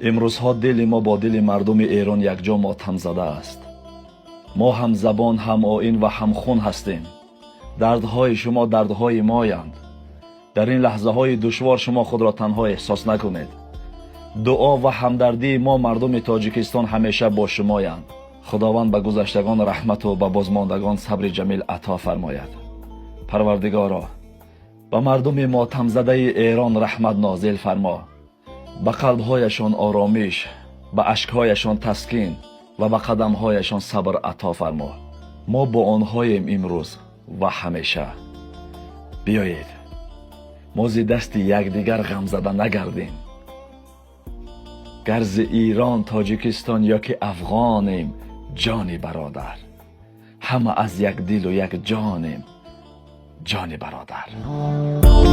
امروزها دل ما با دل مردم ایران یکجا ماتم زده است. ما هم زبان، هم آیین و هم خون هستیم. دردهای شما دردهای مایند. در این لحظه های دشوار شما خود را تنها احساس نکنید. دعا و همدردی ما مردم تاجیکستان همیشه با شمایند. خداوند به گذشتگان رحمت و به بازماندگان صبر جمیل عطا فرماید. پروردگارا، به مردم ماتم زده ایران رحمت نازل فرما. به قلبهایشان آرامش، به اشکهایشان تسکین و به قدمهایشان صبر عطا فرما. ما با آنهاییم امروز و همیشه. بیایید ما ز دست یکدیگر غم زده نگردیم. گر ز ایران، تاجیکستان یا که افغانیم، جانی برادر، همه از یک دل و یک جانیم، جانی برادر.